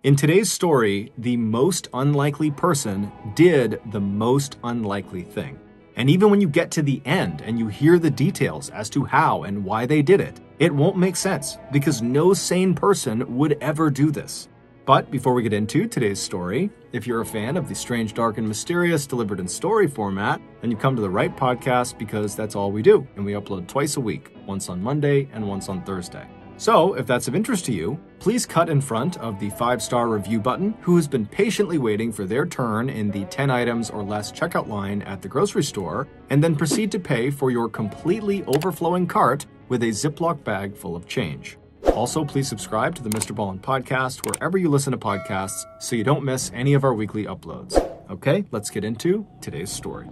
In today's story, the most unlikely person did the most unlikely thing. And even when you get to the end and you hear the details as to how and why they did it, it won't make sense because no sane person would ever do this. But before we get into today's story, if you're a fan of the strange, dark, and mysterious delivered in story format, then you've come to the right podcast because that's all we do. And we upload twice a week, once on Monday and once on Thursday. So if that's of interest to you, please cut in front of the 5-star review button who has been patiently waiting for their turn in the 10 items or less checkout line at the grocery store, and then proceed to pay for your completely overflowing cart with a Ziploc bag full of change. Also, please subscribe to the MrBallen Podcast wherever you listen to podcasts so you don't miss any of our weekly uploads. Okay, let's get into today's story.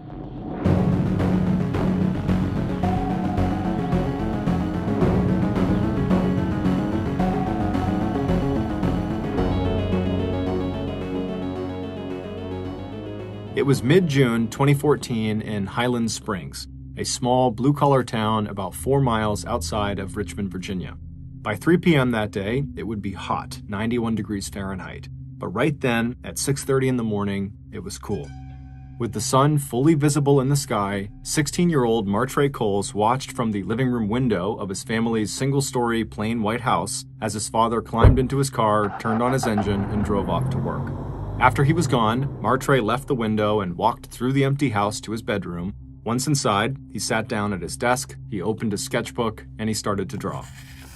It was mid-June 2014 in Highland Springs, a small blue-collar town about 4 miles outside of Richmond, Virginia. By 3 p.m. that day, it would be hot, 91 degrees Fahrenheit. But right then, at 6:30 in the morning, it was cool. With the sun fully visible in the sky, 16-year-old Martre Coles watched from the living room window of his family's single-story plain white house as his father climbed into his car, turned on his engine, and drove off to work. After he was gone, Martre left the window and walked through the empty house to his bedroom. Once inside, he sat down at his desk, he opened his sketchbook, and he started to draw.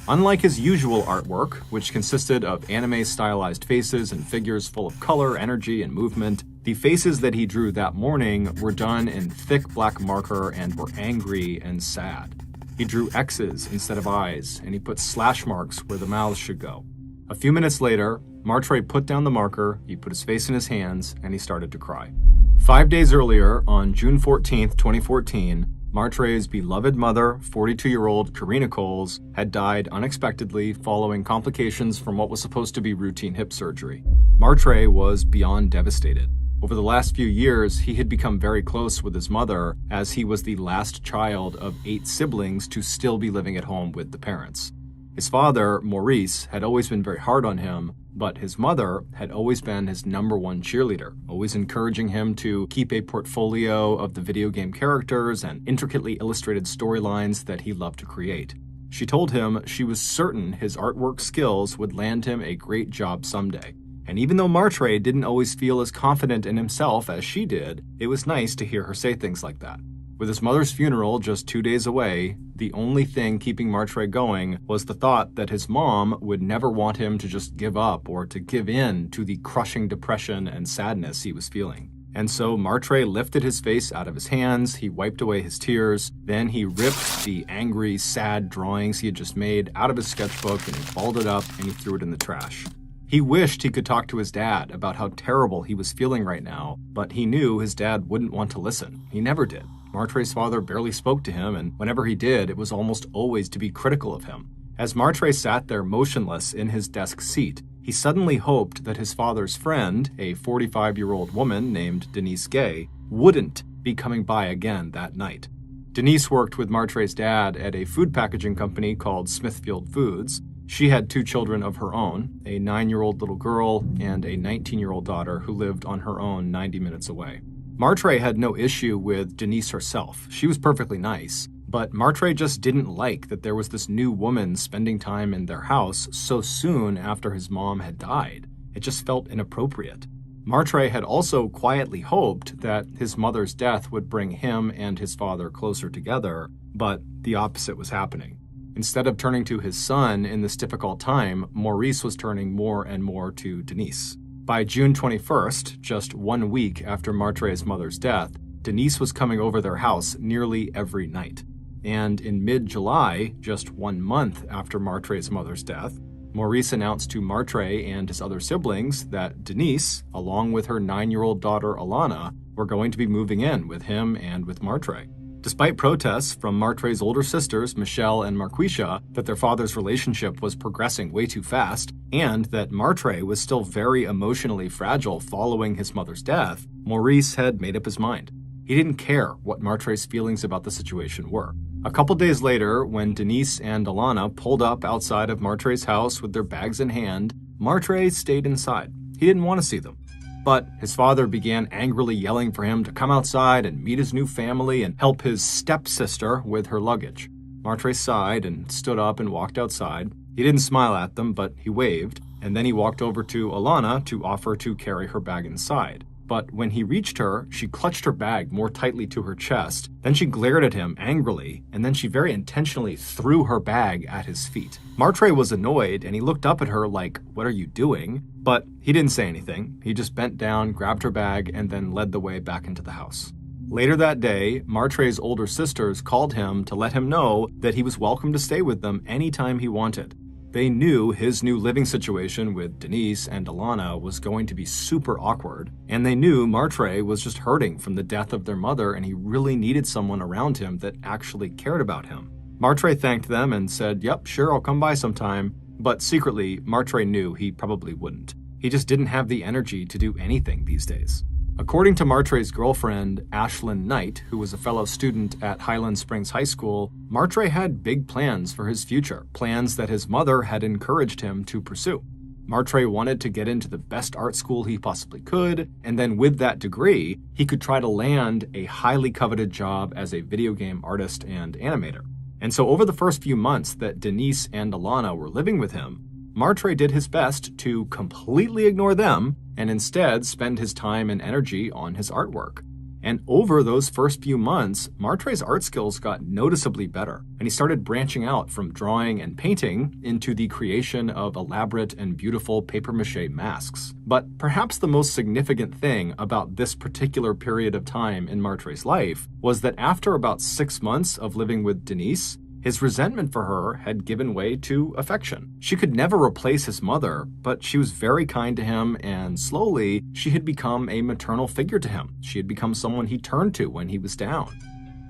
Unlike his usual artwork, which consisted of anime-stylized faces and figures full of color, energy, and movement, the faces that he drew that morning were done in thick black marker and were angry and sad. He drew X's instead of eyes, and he put slash marks where the mouths should go. A few minutes later, Martre put down the marker, he put his face in his hands, and he started to cry. 5 days earlier, on June 14th, 2014, Martre's beloved mother, 42-year-old Karina Coles, had died unexpectedly following complications from what was supposed to be routine hip surgery. Martre was beyond devastated. Over the last few years, he had become very close with his mother, as he was the last child of 8 siblings to still be living at home with the parents. His father, Maurice, had always been very hard on him, but his mother had always been his #1 cheerleader, always encouraging him to keep a portfolio of the video game characters and intricately illustrated storylines that he loved to create. She told him she was certain his artwork skills would land him a great job someday. And even though Martre didn't always feel as confident in himself as she did, it was nice to hear her say things like that. With his mother's funeral just 2 days away, the only thing keeping Martre going was the thought that his mom would never want him to just give up or to give in to the crushing depression and sadness he was feeling. And so Martre lifted his face out of his hands, he wiped away his tears, then he ripped the angry, sad drawings he had just made out of his sketchbook and he balled it up and he threw it in the trash. He wished he could talk to his dad about how terrible he was feeling right now, but he knew his dad wouldn't want to listen. He never did. Martre's father barely spoke to him, and whenever he did, it was almost always to be critical of him. As Martre sat there motionless in his desk seat, he suddenly hoped that his father's friend, a 45-year-old woman named Denise Gay, wouldn't be coming by again that night. Denise worked with Martre's dad at a food packaging company called Smithfield Foods. She had 2 children of her own, a 9-year-old little girl and a 19-year-old daughter who lived on her own 90 minutes away. Martre had no issue with Denise herself. She was perfectly nice, but Martre just didn't like that there was this new woman spending time in their house so soon after his mom had died. It just felt inappropriate. Martre had also quietly hoped that his mother's death would bring him and his father closer together, but the opposite was happening. Instead of turning to his son in this difficult time, Maurice was turning more and more to Denise. By June 21st, just 1 week after Martre's mother's death, Denise was coming over their house nearly every night. And in mid-July, just 1 month after Martre's mother's death, Maurice announced to Martre and his other siblings that Denise, along with her 9-year-old daughter Alana, were going to be moving in with him and with Martre. Despite protests from Martre's older sisters, Michelle and Marquisha, that their father's relationship was progressing way too fast, and that Martre was still very emotionally fragile following his mother's death, Maurice had made up his mind. He didn't care what Martre's feelings about the situation were. A couple days later, when Denise and Alana pulled up outside of Martre's house with their bags in hand, Martre stayed inside. He didn't want to see them. But his father began angrily yelling for him to come outside and meet his new family and help his stepsister with her luggage. Martre sighed and stood up and walked outside. He didn't smile at them, but he waved, and then he walked over to Alana to offer to carry her bag inside. But when he reached her, she clutched her bag more tightly to her chest. Then she glared at him angrily, and then she very intentionally threw her bag at his feet. Martre was annoyed, and he looked up at her like, "What are you doing?" But he didn't say anything. He just bent down, grabbed her bag, and then led the way back into the house. Later that day, Martre's older sisters called him to let him know that he was welcome to stay with them anytime he wanted. They knew his new living situation with Denise and Alana was going to be super awkward, and they knew Martre was just hurting from the death of their mother and he really needed someone around him that actually cared about him. Martre thanked them and said, "Yep, sure, I'll come by sometime," but secretly, Martre knew he probably wouldn't. He just didn't have the energy to do anything these days. According to Martre's girlfriend, Ashlyn Knight, who was a fellow student at Highland Springs High School, Martre had big plans for his future, plans that his mother had encouraged him to pursue. Martre wanted to get into the best art school he possibly could, and then with that degree, he could try to land a highly coveted job as a video game artist and animator. And so over the first few months that Denise and Alana were living with him, Martre did his best to completely ignore them and instead spend his time and energy on his artwork. And over those first few months, Martre's art skills got noticeably better, and he started branching out from drawing and painting into the creation of elaborate and beautiful papier-mâché masks. But perhaps the most significant thing about this particular period of time in Martre's life was that after about 6 months of living with Denise, his resentment for her had given way to affection. She could never replace his mother, but she was very kind to him, and slowly, she had become a maternal figure to him. She had become someone he turned to when he was down.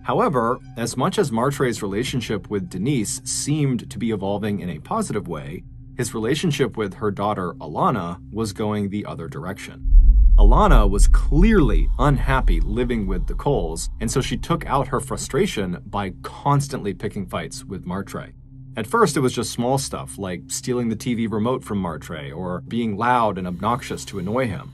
However, as much as Martre's relationship with Denise seemed to be evolving in a positive way, his relationship with her daughter, Alana, was going the other direction. Alana was clearly unhappy living with the Coles, and so she took out her frustration by constantly picking fights with Martre. At first, it was just small stuff like stealing the TV remote from Martre or being loud and obnoxious to annoy him.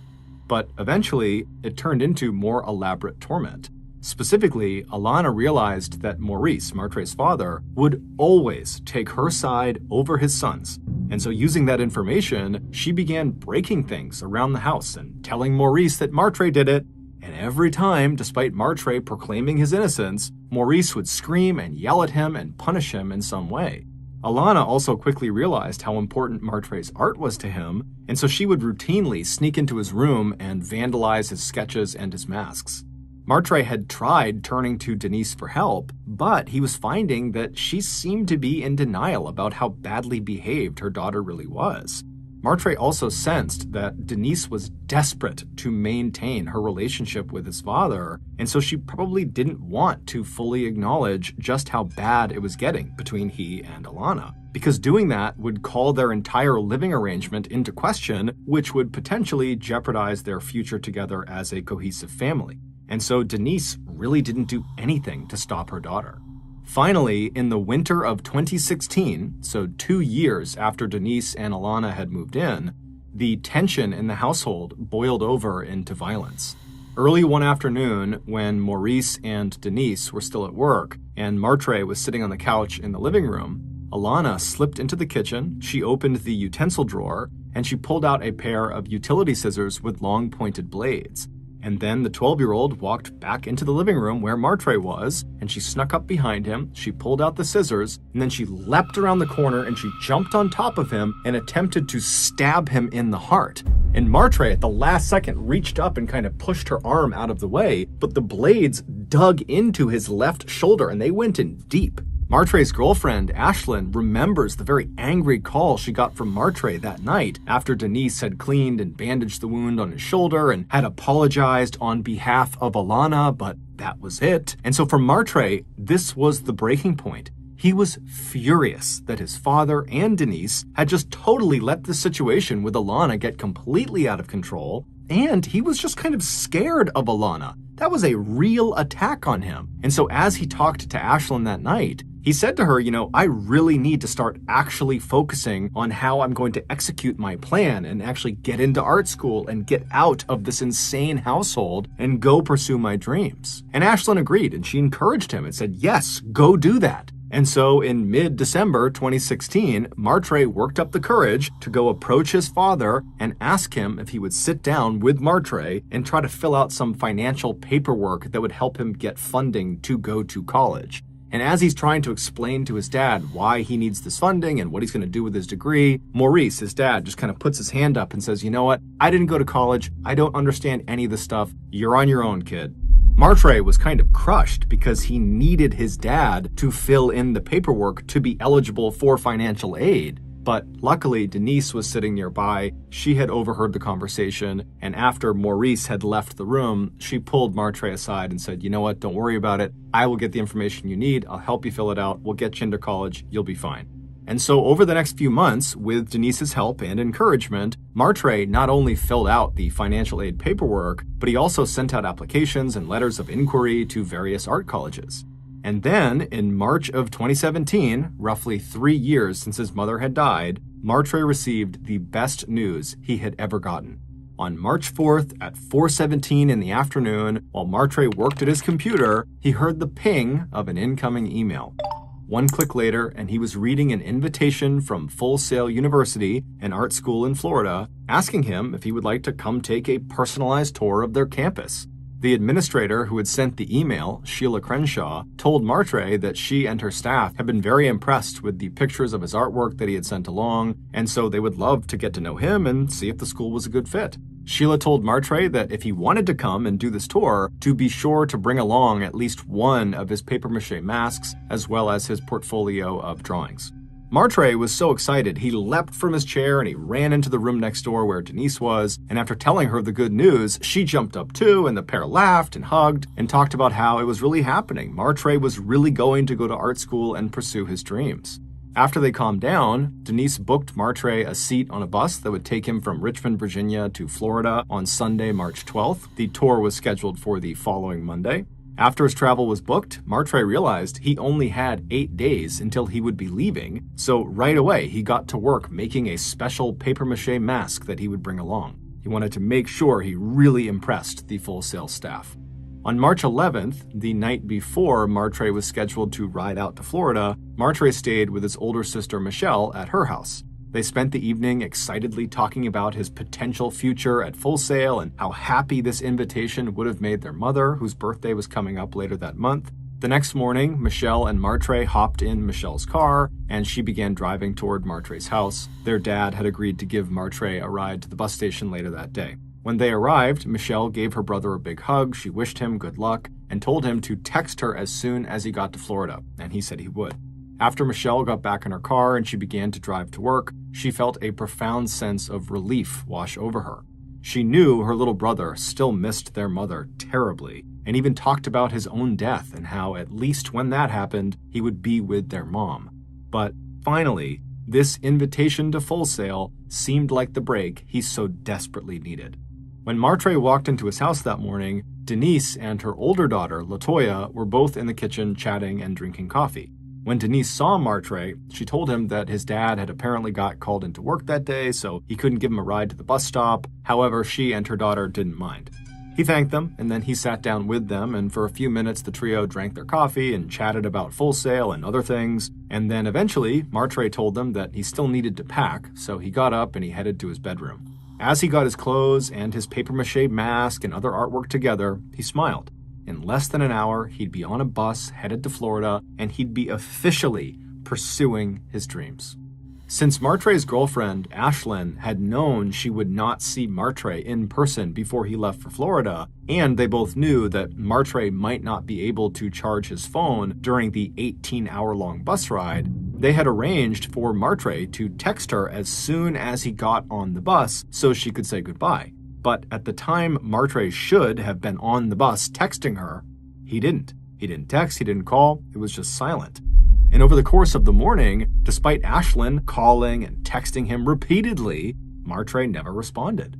But eventually, it turned into more elaborate torment. Specifically, Alana realized that Maurice, Martre's father, would always take her side over his son's. And so using that information, she began breaking things around the house and telling Maurice that Martre did it. And every time, despite Martre proclaiming his innocence, Maurice would scream and yell at him and punish him in some way. Alana also quickly realized how important Martre's art was to him, and so she would routinely sneak into his room and vandalize his sketches and his masks. Martre had tried turning to Denise for help, but he was finding that she seemed to be in denial about how badly behaved her daughter really was. Martre also sensed that Denise was desperate to maintain her relationship with his father, and so she probably didn't want to fully acknowledge just how bad it was getting between he and Alana, because doing that would call their entire living arrangement into question, which would potentially jeopardize their future together as a cohesive family. And so Denise really didn't do anything to stop her daughter. Finally, in the winter of 2016, so 2 years after Denise and Alana had moved in, the tension in the household boiled over into violence. Early one afternoon, when Maurice and Denise were still at work, and Martre was sitting on the couch in the living room, Alana slipped into the kitchen, she opened the utensil drawer, and she pulled out a pair of utility scissors with long pointed blades. And then the 12-year-old walked back into the living room where Martre was, and she snuck up behind him, she pulled out the scissors, and then she leapt around the corner and she jumped on top of him and attempted to stab him in the heart. And Martre, at the last second, reached up and kind of pushed her arm out of the way, but the blades dug into his left shoulder and they went in deep. Martre's girlfriend, Ashlyn, remembers the very angry call she got from Martre that night after Denise had cleaned and bandaged the wound on his shoulder and had apologized on behalf of Alana, but that was it. And so for Martre, this was the breaking point. He was furious that his father and Denise had just totally let the situation with Alana get completely out of control, and he was just kind of scared of Alana. That was a real attack on him. And so as he talked to Ashlyn that night, He said to her, I really need to start actually focusing on how I'm going to execute my plan and actually get into art school and get out of this insane household and go pursue my dreams. And Ashlyn agreed, and she encouraged him and said, yes, go do that. And so in mid-December 2016, Martre worked up the courage to go approach his father and ask him if he would sit down with Martre and try to fill out some financial paperwork that would help him get funding to go to college. And as he's trying to explain to his dad why he needs this funding and what he's going to do with his degree, Maurice, his dad, just kind of puts his hand up and says, you know what? I didn't go to college. I don't understand any of this stuff. You're on your own, kid. Martre was kind of crushed because he needed his dad to fill in the paperwork to be eligible for financial aid. But luckily, Denise was sitting nearby. She had overheard the conversation, and after Maurice had left the room, she pulled Martre aside and said, you know what, don't worry about it. I will get the information you need. I'll help you fill it out. We'll get you into college. You'll be fine. And so over the next few months, with Denise's help and encouragement, Martre not only filled out the financial aid paperwork, but he also sent out applications and letters of inquiry to various art colleges. And then, in March of 2017, roughly 3 years since his mother had died, Martre received the best news he had ever gotten. On March 4th at 4:17 in the afternoon, while Martre worked at his computer, he heard the ping of an incoming email. One click later, and he was reading an invitation from Full Sail University, an art school in Florida, asking him if he would like to come take a personalized tour of their campus. The administrator who had sent the email, Sheila Crenshaw, told Martre that she and her staff had been very impressed with the pictures of his artwork that he had sent along, and so they would love to get to know him and see if the school was a good fit. Sheila told Martre that if he wanted to come and do this tour, to be sure to bring along at least one of his papier-mâché masks, as well as his portfolio of drawings. Martre was so excited, he leapt from his chair and he ran into the room next door where Denise was, and after telling her the good news, she jumped up too, and the pair laughed and hugged and talked about how it was really happening. Martre was really going to go to art school and pursue his dreams. After they calmed down, Denise booked Martre a seat on a bus that would take him from Richmond, Virginia to Florida on Sunday, March 12th. The tour was scheduled for the following Monday. After his travel was booked, Martre realized he only had 8 days until he would be leaving, so right away he got to work making a special papier-mâché mask that he would bring along. He wanted to make sure he really impressed the Full Sail staff. On March 11th, the night before Martre was scheduled to ride out to Florida, Martre stayed with his older sister Michelle at her house. They spent the evening excitedly talking about his potential future at Full Sail and how happy this invitation would have made their mother, whose birthday was coming up later that month. The next morning, Michelle and Martre hopped in Michelle's car, and she began driving toward Martre's house. Their dad had agreed to give Martre a ride to the bus station later that day. When they arrived, Michelle gave her brother a big hug, she wished him good luck, and told him to text her as soon as he got to Florida, and he said he would. After Michelle got back in her car and she began to drive to work, she felt a profound sense of relief wash over her. She knew her little brother still missed their mother terribly, and even talked about his own death and how, at least when that happened, he would be with their mom. But finally, this invitation to Full Sail seemed like the break he so desperately needed. When Martre walked into his house that morning, Denise and her older daughter, LaToya, were both in the kitchen chatting and drinking coffee. When Denise saw Martre, she told him that his dad had apparently got called into work that day, so he couldn't give him a ride to the bus stop. However, she and her daughter didn't mind. He thanked them, and then he sat down with them, and for a few minutes the trio drank their coffee and chatted about Full Sail and other things. And then eventually, Martre told them that he still needed to pack, so he got up and he headed to his bedroom. As he got his clothes and his papier-mâché mask and other artwork together, he smiled. In less than an hour, he'd be on a bus headed to Florida, and he'd be officially pursuing his dreams. Since Martre's girlfriend, Ashlyn, had known she would not see Martre in person before he left for Florida, and they both knew that Martre might not be able to charge his phone during the 18-hour-long bus ride, they had arranged for Martre to text her as soon as he got on the bus so she could say goodbye. But at the time Martre should have been on the bus texting her, he didn't. He didn't text, he didn't call, it was just silent. And over the course of the morning, despite Ashlyn calling and texting him repeatedly, Martre never responded.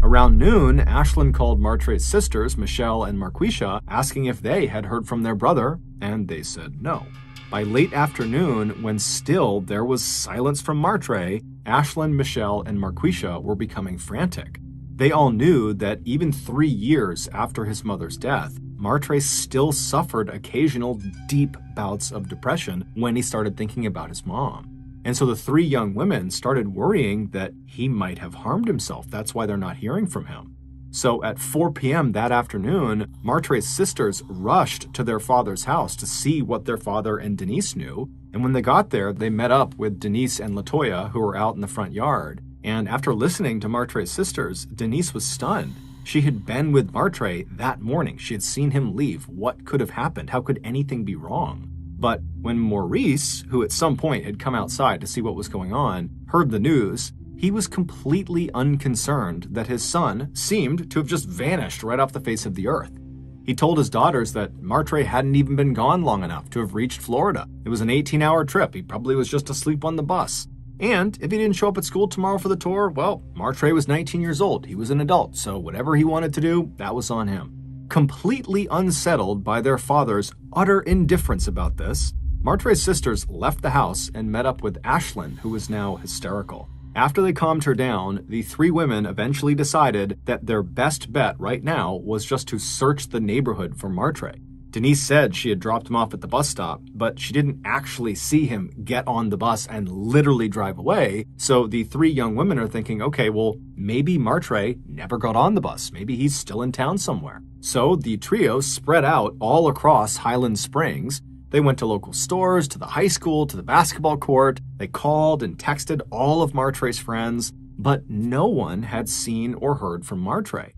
Around noon, Ashlyn called Martre's sisters, Michelle and Marquisha, asking if they had heard from their brother, and they said no. By late afternoon, when still there was silence from Martre, Ashlyn, Michelle, and Marquisha were becoming frantic. They all knew that even 3 years after his mother's death, Martre still suffered occasional deep bouts of depression when he started thinking about his mom. And so the 3 young women started worrying that he might have harmed himself. That's why they're not hearing from him. So at 4 p.m. that afternoon, Martre's sisters rushed to their father's house to see what their father and Denise knew. And when they got there, they met up with Denise and LaToya, who were out in the front yard. And after listening to Martre's sisters, Denise was stunned. She had been with Martre that morning. She had seen him leave. What could have happened? How could anything be wrong? But when Maurice, who at some point had come outside to see what was going on, heard the news, he was completely unconcerned that his son seemed to have just vanished right off the face of the earth. He told his daughters that Martre hadn't even been gone long enough to have reached Florida. It was an 18-hour trip. He probably was just asleep on the bus. And if he didn't show up at school tomorrow for the tour, well, Martre was 19 years old. He was an adult, so whatever he wanted to do, that was on him. Completely unsettled by their father's utter indifference about this, Martre's sisters left the house and met up with Ashlyn, who was now hysterical. After they calmed her down, the 3 women eventually decided that their best bet right now was just to search the neighborhood for Martre. Denise said she had dropped him off at the bus stop, but she didn't actually see him get on the bus and literally drive away. So the 3 young women are thinking, okay, well, maybe Martre never got on the bus. Maybe he's still in town somewhere. So the trio spread out all across Highland Springs. They went to local stores, to the high school, to the basketball court. They called and texted all of Martre's friends, but no one had seen or heard from Martre.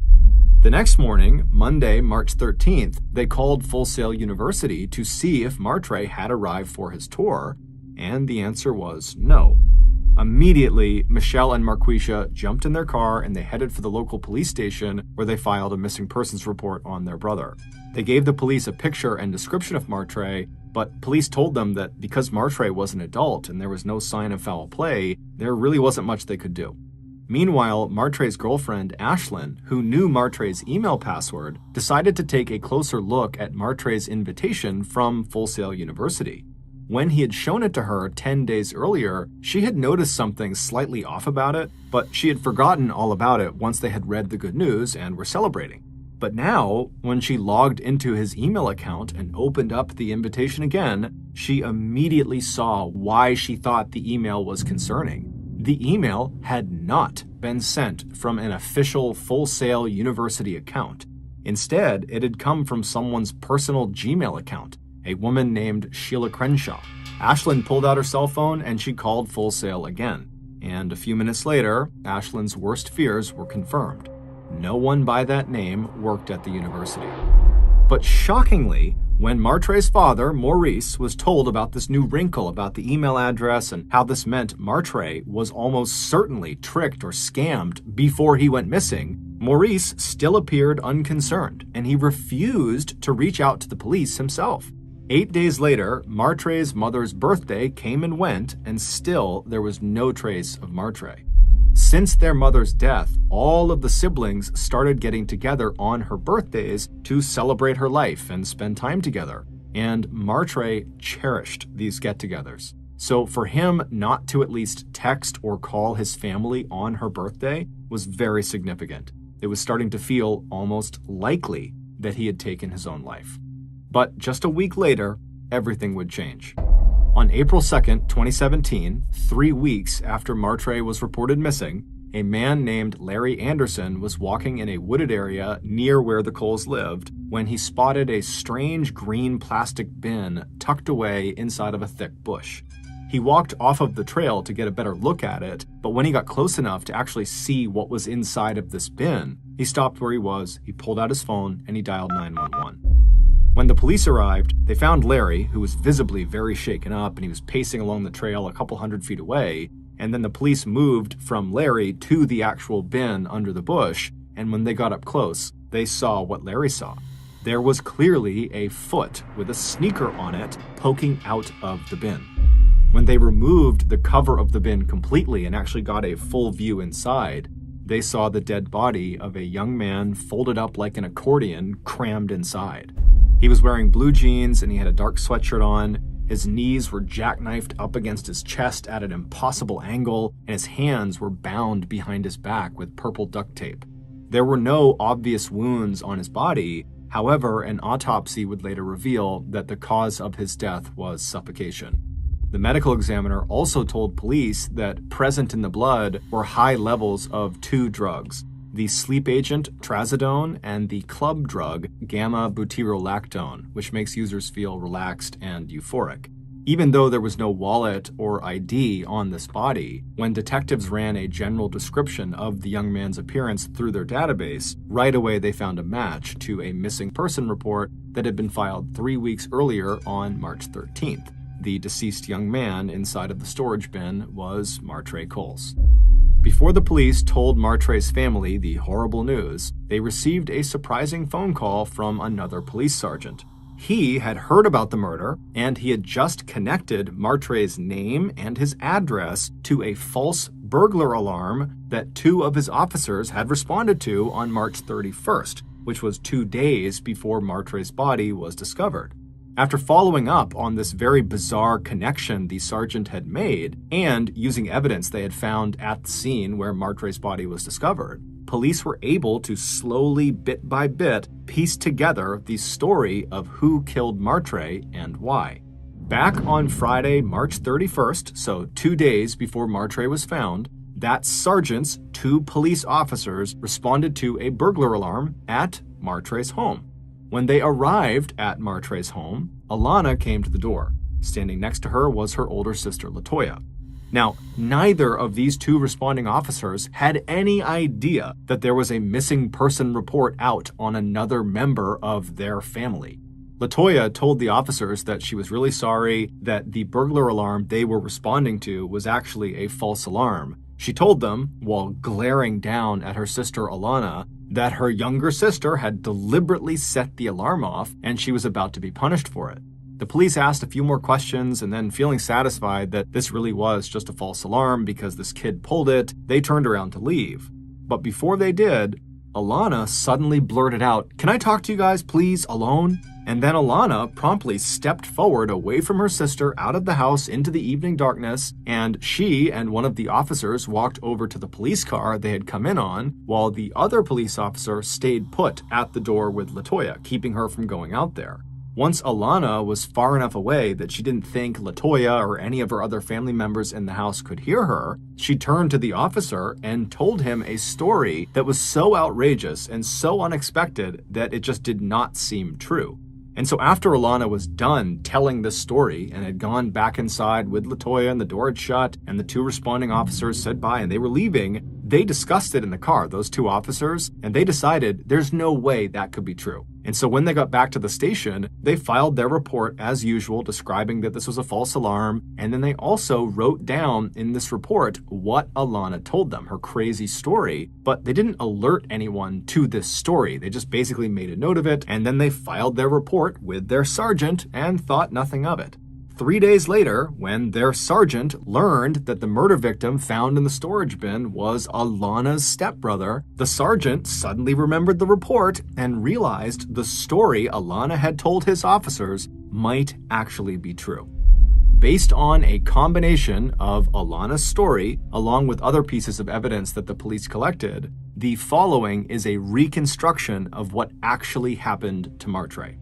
The next morning, Monday, March 13th, they called Full Sail University to see if Martre had arrived for his tour, and the answer was no. Immediately, Michelle and Marquisha jumped in their car and they headed for the local police station where they filed a missing persons report on their brother. They gave the police a picture and description of Martre, but police told them that because Martre was an adult and there was no sign of foul play, there really wasn't much they could do. Meanwhile, Martre's girlfriend, Ashlyn, who knew Martre's email password, decided to take a closer look at Martre's invitation from Full Sail University. When he had shown it to her 10 days earlier, she had noticed something slightly off about it, but she had forgotten all about it once they had read the good news and were celebrating. But now, when she logged into his email account and opened up the invitation again, she immediately saw why she thought the email was concerning. The email had not been sent from an official Full Sail University account. Instead, it had come from someone's personal Gmail account, a woman named Sheila Crenshaw. Ashlyn pulled out her cell phone and she called Full Sail again. And a few minutes later, Ashlyn's worst fears were confirmed. No one by that name worked at the university. But shockingly, when Martre's father, Maurice, was told about this new wrinkle about the email address and how this meant Martre was almost certainly tricked or scammed before he went missing, Maurice still appeared unconcerned, and he refused to reach out to the police himself. 8 days later, Martre's mother's birthday came and went, and still there was no trace of Martre. Since their mother's death, all of the siblings started getting together on her birthdays to celebrate her life and spend time together. And Martre cherished these get-togethers. So for him not to at least text or call his family on her birthday was very significant. It was starting to feel almost likely that he had taken his own life. But just a week later, everything would change. On April 2nd, 2017, 3 weeks after Martre was reported missing, a man named Larry Anderson was walking in a wooded area near where the Coles lived when he spotted a strange green plastic bin tucked away inside of a thick bush. He walked off of the trail to get a better look at it, but when he got close enough to actually see what was inside of this bin, he stopped where he was, he pulled out his phone, and he dialed 911. When the police arrived, they found Larry, who was visibly very shaken up, and he was pacing along the trail a couple hundred feet away, and then the police moved from Larry to the actual bin under the bush, and when they got up close, they saw what Larry saw. There was clearly a foot with a sneaker on it poking out of the bin. When they removed the cover of the bin completely and actually got a full view inside, they saw the dead body of a young man folded up like an accordion, crammed inside. He was wearing blue jeans and he had a dark sweatshirt on, His knees were jackknifed up against his chest at an impossible angle, and his hands were bound behind his back with purple duct tape. There were no obvious wounds on his body. However, an autopsy would later reveal that the cause of his death was suffocation. The medical examiner also told police that present in the blood were high levels of two drugs, the sleep agent trazodone and the club drug gamma-butyrolactone, which makes users feel relaxed and euphoric. Even though there was no wallet or ID on this body, when detectives ran a general description of the young man's appearance through their database, right away they found a match to a missing person report that had been filed 3 weeks earlier on March 13th. The deceased young man inside of the storage bin was Martre Coles. Before the police told Martre's family the horrible news, they received a surprising phone call from another police sergeant. He had heard about the murder, and he had just connected Martre's name and his address to a false burglar alarm that 2 of his officers had responded to on March 31st, which was 2 days before Martre's body was discovered. After following up on this very bizarre connection the sergeant had made, and using evidence they had found at the scene where Martre's body was discovered, police were able to slowly, bit by bit, piece together the story of who killed Martre and why. Back on Friday, March 31st, so 2 days before Martre was found, that sergeant's 2 police officers responded to a burglar alarm at Martre's home. When they arrived at Martre's home, Alana came to the door. Standing next to her was her older sister, Latoya. Now, neither of these 2 responding officers had any idea that there was a missing person report out on another member of their family. Latoya told the officers that she was really sorry that the burglar alarm they were responding to was actually a false alarm. She told them, while glaring down at her sister Alana, that her younger sister had deliberately set the alarm off and she was about to be punished for it. The police asked a few more questions, and then, feeling satisfied that this really was just a false alarm because this kid pulled it, they turned around to leave. But before they did, Alana suddenly blurted out, "Can I talk to you guys, please, alone?" And then Alana promptly stepped forward away from her sister out of the house into the evening darkness, and she and one of the officers walked over to the police car they had come in on, while the other police officer stayed put at the door with Latoya, keeping her from going out there. Once Alana was far enough away that she didn't think Latoya or any of her other family members in the house could hear her, she turned to the officer and told him a story that was so outrageous and so unexpected that it just did not seem true. And so after Alana was done telling this story and had gone back inside with Latoya and the door had shut and the 2 responding officers said bye and they were leaving, they discussed it in the car, those 2 officers, and they decided there's no way that could be true. And so when they got back to the station, they filed their report as usual, describing that this was a false alarm, and then they also wrote down in this report what Alana told them, her crazy story, but they didn't alert anyone to this story. They just basically made a note of it, and then they filed their report with their sergeant and thought nothing of it. 3 days later, when their sergeant learned that the murder victim found in the storage bin was Alana's stepbrother, the sergeant suddenly remembered the report and realized the story Alana had told his officers might actually be true. Based on a combination of Alana's story, along with other pieces of evidence that the police collected, the following is a reconstruction of what actually happened to Martre.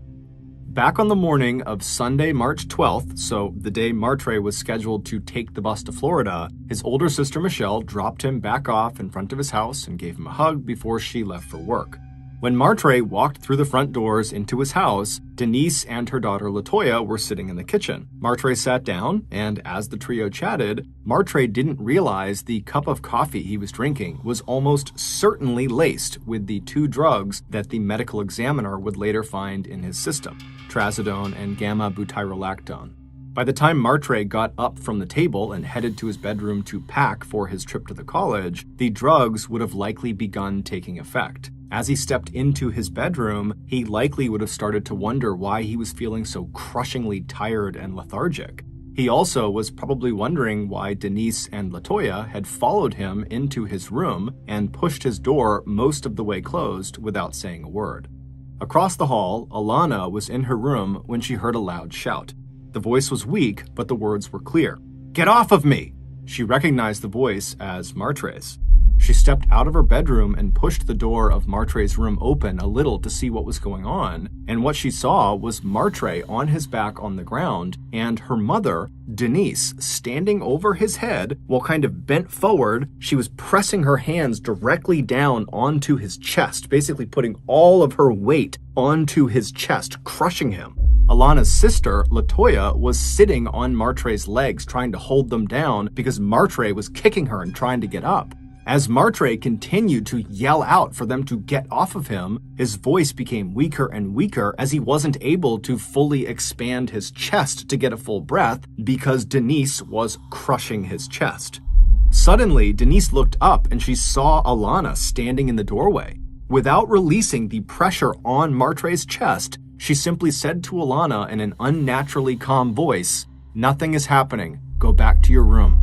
Back on the morning of Sunday, March 12th, so the day Martre was scheduled to take the bus to Florida, his older sister Michelle dropped him back off in front of his house and gave him a hug before she left for work. When Martre walked through the front doors into his house, Denise and her daughter Latoya were sitting in the kitchen. Martre sat down, and as the trio chatted, Martre didn't realize the cup of coffee he was drinking was almost certainly laced with the 2 drugs that the medical examiner would later find in his system, trazodone and gamma-butyrolactone. By the time Martre got up from the table and headed to his bedroom to pack for his trip to the college, the drugs would have likely begun taking effect. As he stepped into his bedroom, he likely would have started to wonder why he was feeling so crushingly tired and lethargic. He also was probably wondering why Denise and Latoya had followed him into his room and pushed his door most of the way closed without saying a word. Across the hall, Alana was in her room when she heard a loud shout. The voice was weak, but the words were clear. "Get off of me!" She recognized the voice as Martre's. She stepped out of her bedroom and pushed the door of Martre's room open a little to see what was going on, and what she saw was Martre on his back on the ground, and her mother, Denise, standing over his head while kind of bent forward. She was pressing her hands directly down onto his chest, basically putting all of her weight onto his chest, crushing him. Alana's sister, Latoya, was sitting on Martre's legs trying to hold them down because Martre was kicking her and trying to get up. As Martre continued to yell out for them to get off of him, his voice became weaker and weaker as he wasn't able to fully expand his chest to get a full breath because Denise was crushing his chest. Suddenly, Denise looked up and she saw Alana standing in the doorway. Without releasing the pressure on Martre's chest, she simply said to Alana in an unnaturally calm voice, "Nothing is happening. Go back to your room."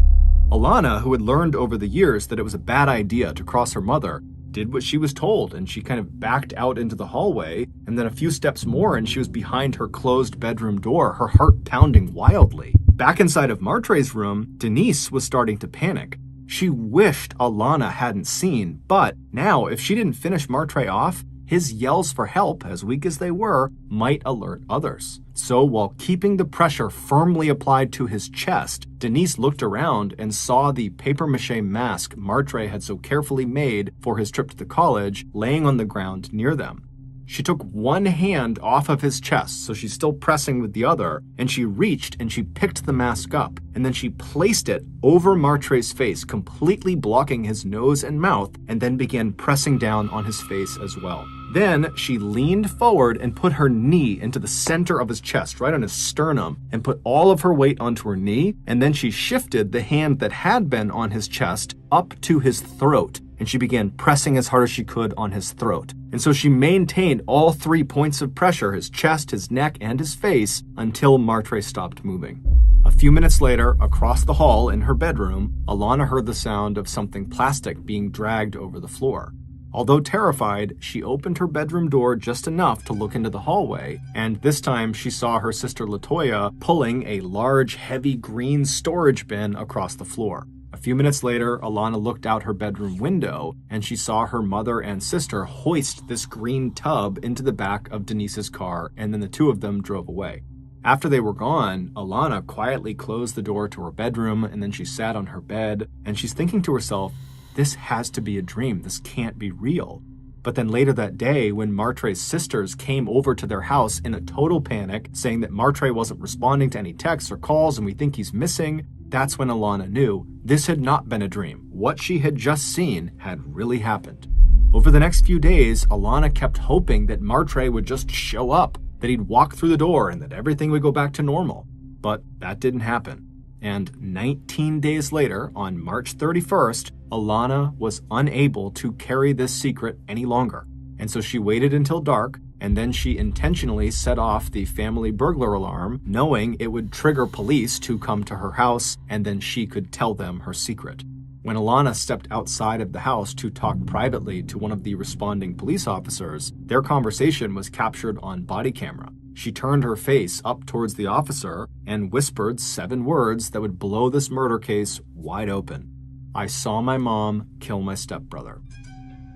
Alana, who had learned over the years that it was a bad idea to cross her mother, did what she was told, and she kind of backed out into the hallway, and then a few steps more and she was behind her closed bedroom door, her heart pounding wildly. Back inside of Martre's room, Denise was starting to panic. She wished Alana hadn't seen, but now if she didn't finish Martre off, his yells for help, as weak as they were, might alert others. So while keeping the pressure firmly applied to his chest, Denise looked around and saw the papier-mâché mask Martre had so carefully made for his trip to the college laying on the ground near them. She took one hand off of his chest, so she's still pressing with the other, and she reached and she picked the mask up, and then she placed it over Martre's face, completely blocking his nose and mouth, and then began pressing down on his face as well. Then she leaned forward and put her knee into the center of his chest, right on his sternum, and put all of her weight onto her knee, and then she shifted the hand that had been on his chest up to his throat, and she began pressing as hard as she could on his throat. And so she maintained all 3 points of pressure, his chest, his neck, and his face, until Martre stopped moving. A few minutes later, across the hall in her bedroom, Alana heard the sound of something plastic being dragged over the floor. Although terrified, she opened her bedroom door just enough to look into the hallway, and this time she saw her sister Latoya pulling a large, heavy green storage bin across the floor. A few minutes later, Alana looked out her bedroom window, and she saw her mother and sister hoist this green tub into the back of Denise's car, and then the two of them drove away. After they were gone, Alana quietly closed the door to her bedroom, and then she sat on her bed, and she's thinking to herself, this has to be a dream. This can't be real. But then later that day, when Martre's sisters came over to their house in a total panic, saying that Martre wasn't responding to any texts or calls and we think he's missing, that's when Alana knew this had not been a dream. What she had just seen had really happened. Over the next few days, Alana kept hoping that Martre would just show up, that he'd walk through the door and that everything would go back to normal. But that didn't happen. And 19 days later, on March 31st, Alana was unable to carry this secret any longer. And so she waited until dark, and then she intentionally set off the family burglar alarm, knowing it would trigger police to come to her house, and then she could tell them her secret. When Alana stepped outside of the house to talk privately to one of the responding police officers, their conversation was captured on body camera. She turned her face up towards the officer and whispered 7 words that would blow this murder case wide open. I saw my mom kill my stepbrother.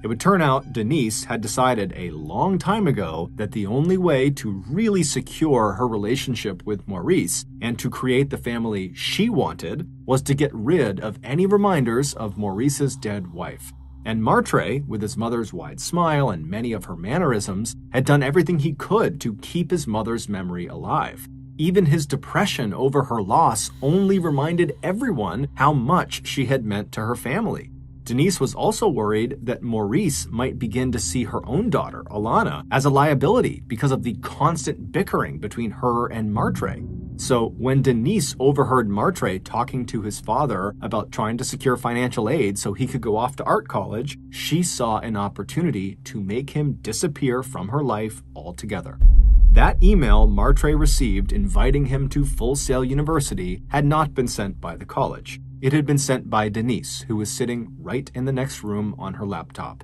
It would turn out Denise had decided a long time ago that the only way to really secure her relationship with Maurice and to create the family she wanted was to get rid of any reminders of Maurice's dead wife. And Martre, with his mother's wide smile and many of her mannerisms, had done everything he could to keep his mother's memory alive. Even his depression over her loss only reminded everyone how much she had meant to her family. Denise was also worried that Maurice might begin to see her own daughter, Alana, as a liability because of the constant bickering between her and Martre. So when Denise overheard Martre talking to his father about trying to secure financial aid so he could go off to art college, she saw an opportunity to make him disappear from her life altogether. That email Martre received inviting him to Full Sail University had not been sent by the college. It had been sent by Denise, who was sitting right in the next room on her laptop.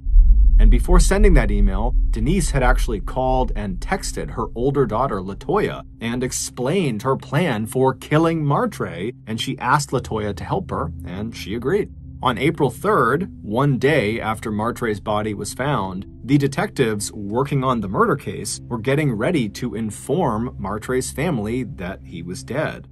And before sending that email, Denise had actually called and texted her older daughter, Latoya, and explained her plan for killing Martre, and she asked Latoya to help her, and she agreed. On April 3rd, one day after Martre's body was found, the detectives working on the murder case were getting ready to inform Martre's family that he was dead.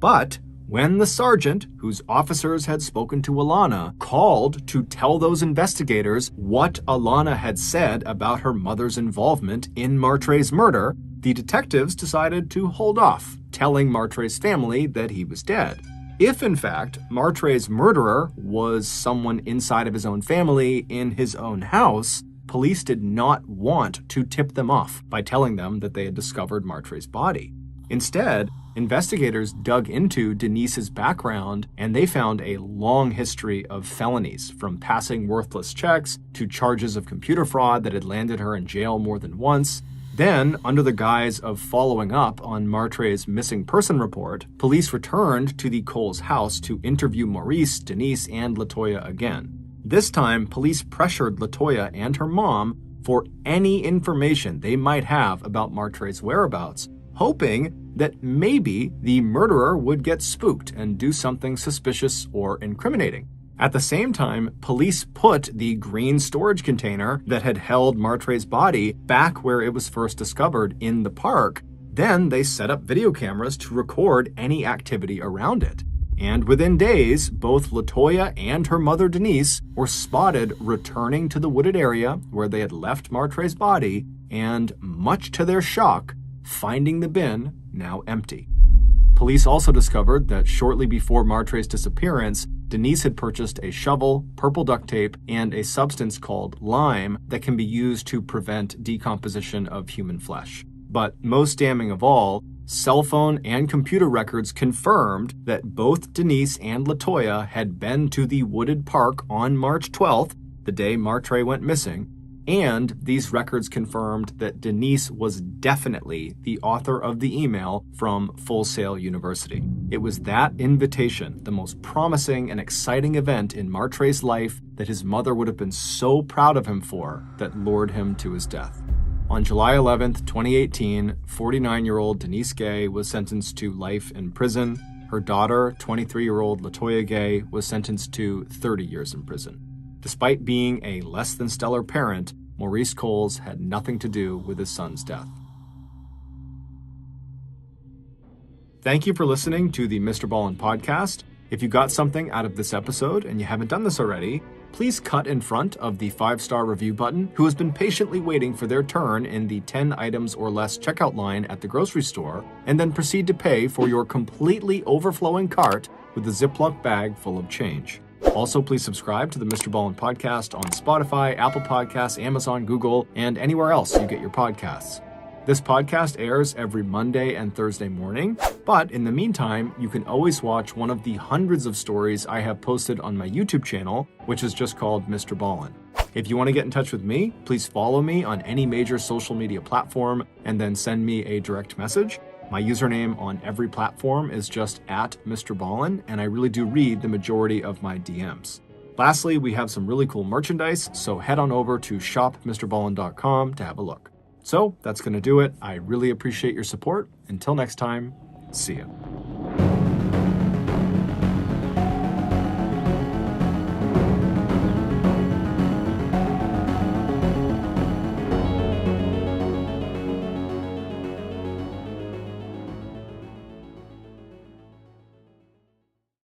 But when the sergeant, whose officers had spoken to Alana, called to tell those investigators what Alana had said about her mother's involvement in Martre's murder, the detectives decided to hold off telling Martre's family that he was dead. If, in fact, Martre's murderer was someone inside of his own family in his own house, police did not want to tip them off by telling them that they had discovered Martre's body. Instead, investigators dug into Denise's background, and they found a long history of felonies, from passing worthless checks to charges of computer fraud that had landed her in jail more than once. Then, under the guise of following up on Martre's missing person report, police returned to the Coles house to interview Maurice, Denise, and Latoya again. This time, police pressured Latoya and her mom for any information they might have about Martre's whereabouts, hoping that maybe the murderer would get spooked and do something suspicious or incriminating. At the same time, police put the green storage container that had held Martre's body back where it was first discovered in the park. Then they set up video cameras to record any activity around it. And within days, both Latoya and her mother Denise were spotted returning to the wooded area where they had left Martre's body, and much to their shock, finding the bin now empty. Police also discovered that shortly before Martre's disappearance, Denise had purchased a shovel, purple duct tape, and a substance called lime that can be used to prevent decomposition of human flesh. But most damning of all, cell phone and computer records confirmed that both Denise and Latoya had been to the wooded park on March 12th, the day Martre went missing, and these records confirmed that Denise was definitely the author of the email from Full Sail University. It was that invitation, the most promising and exciting event in Martre's life that his mother would have been so proud of him for, that lured him to his death. On July 11th, 2018, 49-year-old Denise Gay was sentenced to life in prison. Her daughter, 23-year-old Latoya Gay, was sentenced to 30 years in prison. Despite being a less than stellar parent, Maurice Coles had nothing to do with his son's death. Thank you for listening to the MrBallen Podcast. If you got something out of this episode and you haven't done this already, please cut in front of the 5-star review button who has been patiently waiting for their turn in the 10 items or less checkout line at the grocery store, and then proceed to pay for your completely overflowing cart with a Ziploc bag full of change. Also, please subscribe to the MrBallen Podcast on Spotify, Apple Podcasts, Amazon, Google, and anywhere else you get your podcasts. This podcast airs every Monday and Thursday morning, but in the meantime, you can always watch one of the hundreds of stories I have posted on my YouTube channel, which is just called MrBallen. If you want to get in touch with me, please follow me on any major social media platform and then send me a direct message. My username on every platform is just @MrBallen, and I really do read the majority of my DMs. Lastly, we have some really cool merchandise, so head on over to shopmrballen.com to have a look. So that's going to do it. I really appreciate your support. Until next time, see ya.